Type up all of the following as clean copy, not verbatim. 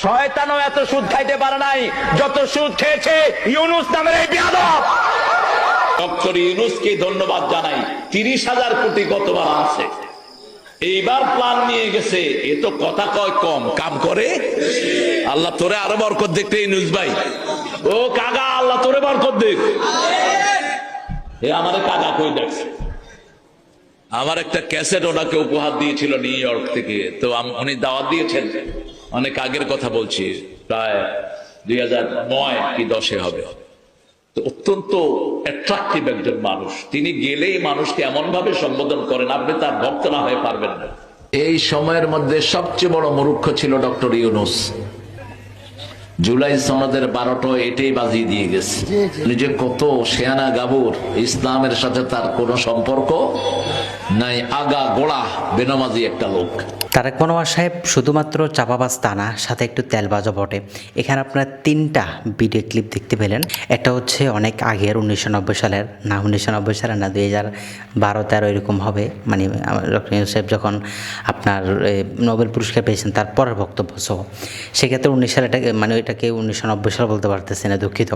শয়তানও এত সুদ খাইতে পারে নাই যত সুদ খেয়েছে ইউনূস নামের এই বেয়াদব। ডক্টর ইউনূসকে ধন্যবাদ জানাই, 30,000 কোটি গতবার আছে, এইবার প্ল্যান নিয়ে গেছে। এ তো কথা কয় কম, কাম করে। আল্লাহ তোরে আরো বরকত দেখতে ইউনূস ভাই। ও কাকা, আল্লাহ তোরে বরকত দেখ। এ আমারে কাকা কই দেখছে। আমার একটা ক্যাসেট ওনাকে উপহার দিয়েছিল নিউ ইয়র্ক থেকে, তো উনি দাওয়াত দিয়েছেন, অনেক আগের কথা বলছি, প্রায় 2009 কি 10 হবে। তো অত্যন্ত অ্যাট্রাকটিভ একজন মানুষ, তিনি গেলেই মানুষকে এমন ভাবে সম্বোধন করেন আপনি তার ভক্ত না হয়ে পারবেন না। এই সময়ের মধ্যে সবচেয়ে বড় মূর্খ ছিল ডক্টর ইউনূস। জুলাই সনদের 12টা এটাই বাজিয়ে দিয়ে গেছে। নিজে কত শেয়ানা গাবুর, ইসলামের সাথে তার কোনো সম্পর্ক নাই, আগা গোড়া বেনামাজি একটা লোক। তারেক মনোয়ার সাহেব শুধুমাত্র চাপাবাজ তা না, সাথে একটু তেলবাজও বটে। এখানে আপনারা 3টা ভিডিও ক্লিপ দেখতে পেলেন। একটা হচ্ছে অনেক আগের 1990 সালের, না 1990 সালের না 2012-13 এরকম হবে, মানে ডক্টর ইউনূস সাহেব যখন আপনার নোবেল পুরস্কার পেয়েছেন তার পরের বক্তব্য। সহ সেক্ষেত্রে 19 সালে মানে এটাকে 1990 সাল বলতে পারতেছে না, দুঃখিত।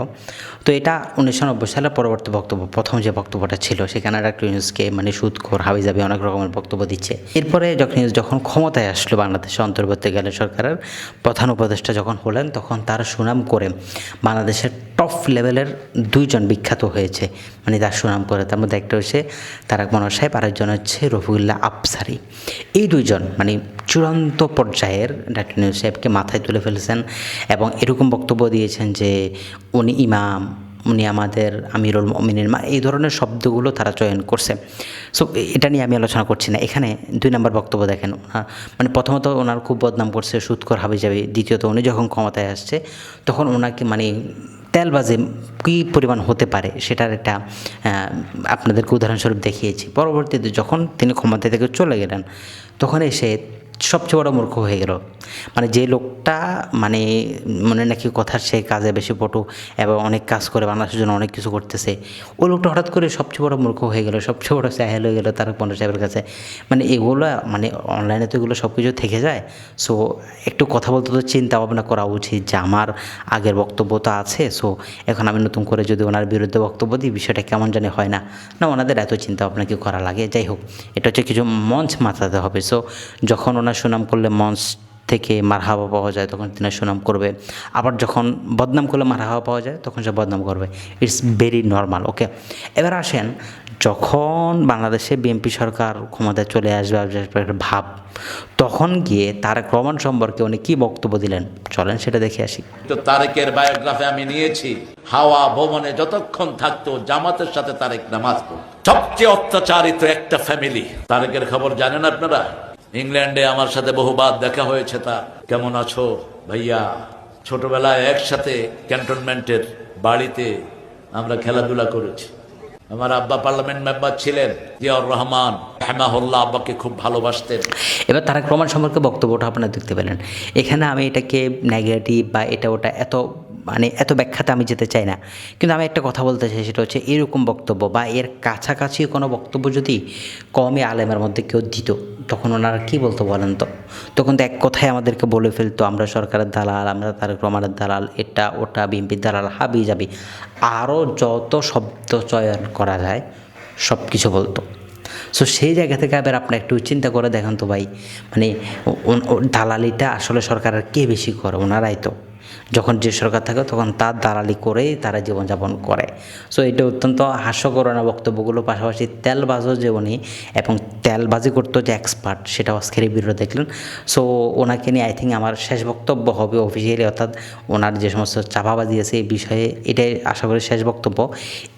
তো এটা 1990 সালের পরবর্তী বক্তব্য, প্রথম যে বক্তব্যটা ছিল সেখানে ডক্টর ইউনূসকে মানে সুদখোর, হাবিজাবি অনেক রকমের বক্তব্য দিচ্ছে। এরপরে ডক্টর ইউনূস যখন ক্ষমতায় আসলো, বাংলাদেশে অন্তর্বর্তীকালীন সরকারের প্রধান উপদেষ্টা যখন হলেন, তখন তার সুনাম করে বাংলাদেশের টপ লেভেলের 2 জন বিখ্যাত হয়েছে, মানে তার সুনাম করে। তার মধ্যে একটা হচ্ছে তারেক মনোয়ার সাহেব, আরেকজন হচ্ছে রফিকুল্লাহ আফসারী। এই 2 জন মানে চূড়ান্ত পর্যায়ের ডক্টর ইউনূস সাহেবকে মাথায় তুলে ফেলেছেন এবং এরকম বক্তব্য দিয়েছেন যে উনি ইমাম, উনি আমাদের আমিরুল মুমিনিন, এই ধরনের শব্দগুলো তারা চয়ন করছে। সো এটা নিয়ে আমি আলোচনা করছি না। এখানে 2 নম্বর বক্তব্য দেখেন, মানে প্রথমত ওনার খুব বদনাম করছে, সুদখোর হাবিজাবি। দ্বিতীয়ত উনি যখন ক্ষমতায় আসছে তখন ওনাকে মানে তেলবাজি কী পরিমাণ হতে পারে সেটার একটা আপনাদেরকে উদাহরণস্বরূপ দেখিয়েছি। পরবর্তীতে যখন তিনি ক্ষমতা থেকে চলে গেলেন তখন এসে সবচেয়ে বড় মূর্খ হয়ে গেল। মানে যে লোকটা মানে মনে নাকি কথা, সে কাজে বেশি পটু এবং অনেক কাজ করে, বাংলাদেশের জন্য অনেক কিছু করতেছে, ওই লোকটা হঠাৎ করে সবচেয়ে বড় মূর্খ হয়ে গেল, সবচেয়ে বড় সাহেল হয়ে গেল তারেক মনোয়ার সাহেবের কাছে। মানে এগুলো মানে অনলাইনে তো এগুলো সব কিছু থেকে যায়। সো একটু কথা বলতে তো চিন্তা ভাবনা করা উচিত যে আমার আগের বক্তব্য তো আছে, সো এখন আমি নতুন করে যদি ওনার বিরুদ্ধে বক্তব্য দিই বিষয়টা কেমন জানি হয় না, না ওনাদের এত চিন্তা ভাবনা কি করা লাগে। যাই হোক, এটা হচ্ছে কিছু মঞ্চ মাথাতে হবে। সো যখন ওনার সুনাম করলে মঞ্চ থেকে মারহাবা পাওয়া যায় তখন তিনি সুনাম করবে, আবার যখন বদনাম করলে মারহাবা পাওয়া যায় তখন সে বদনাম করবে। It's very normal. ওকে, এবার আসেন, যখন বাংলাদেশে বিএনপি সরকার ক্ষমতায় চলে আসবে ভাব, তখন গিয়ে তারেক রহমান সম্পর্কে উনি কী বক্তব্য দিলেন, চলেন সেটা দেখে আসি। তো তারেকের বায়োগ্রাফি আমি নিয়েছি। হাওয়া ভবনে যতক্ষণ থাকতো জামাতের সাথে তারেক নামাজ পড়তো। সবচেয়ে অত্যাচারিত একটা ফ্যামিলি। তারেকের খবর জানেন আপনারা? ইংল্যান্ডে আমার সাথে বহুবার দেখা হয়েছে। তা কেমন আছো ভাইয়া? ছোটবেলায় একসাথে ক্যান্টনমেন্টের বাড়িতে আমরা খেলাধুলা করেছি। আমার আব্বা পার্লামেন্ট মেম্বার ছিলেন, জিয়াউর রহমান রাহিমাহুল্লাহ, আব্বাকে খুব ভালোবাসতেন। এবার তারেক রহমান সম্পর্কে বক্তব্যটা আপনারা দেখতে পেলেন। এখানে আমি এটাকে নেগেটিভ বা এটা ওটা এত ব্যাখ্যাতে আমি যেতে চাই না, কিন্তু আমি একটা কথা বলতে চাই, সেটা হচ্ছে এরকম বক্তব্য বা এর কাছাকাছি কোনো বক্তব্য যদি কওমি আলেমের মধ্যে কেউ দিত তখন ওনারা কী বলতো বলেন তো? তখন তো এক কথায় আমাদেরকে বলে ফেলতো আমরা সরকারের দালাল, আমরা তারেক রহমানের দালাল, এটা ওটা বিএনপির দালাল, হাবি যাবি, আরও যত শব্দ চয়ন করা যায় সব কিছু বলতো। সো সেই জায়গা থেকে এবার আপনি একটু চিন্তা করে দেখেন তো ভাই, মানে দালালিটা আসলে সরকারের কে বেশি করে? ওনারাই তো। যখন যে সরকার থাকে তখন তার দালালি করেই তারা জীবনযাপন করে। সো এটা অত্যন্ত হাস্যকর না বক্তব্যগুলো। পাশাপাশি তেলবাজও যে উনি, এবং তেলবাজি করতো যে এক্সপার্ট, সেটাও আজকের এই ভিডিও দেখলেন। সো ওনাকে নিয়ে আই থিঙ্ক আমার শেষ বক্তব্য হবে অফিসিয়ালি, অর্থাৎ ওনার যে সমস্ত চাপাবাজি আছে এই বিষয়ে এটাই আশা করি শেষ বক্তব্য।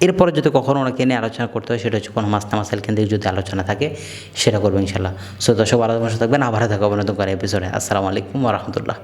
এরপরে যদি কখনো ওনাকে নিয়ে আলোচনা করতে হয় সেটা হচ্ছে কোনো মাসলা মাসাইল কেন্দ্রিক যদি আলোচনা থাকে সেটা করবো ইনশাল্লাহ। সো দর্শক ভালো থাকবেন, আবার দেখা হবে নতুন করে এপিসোডে। আসসালামু আলাইকুম ওয়া রাহমাতুল্লাহ।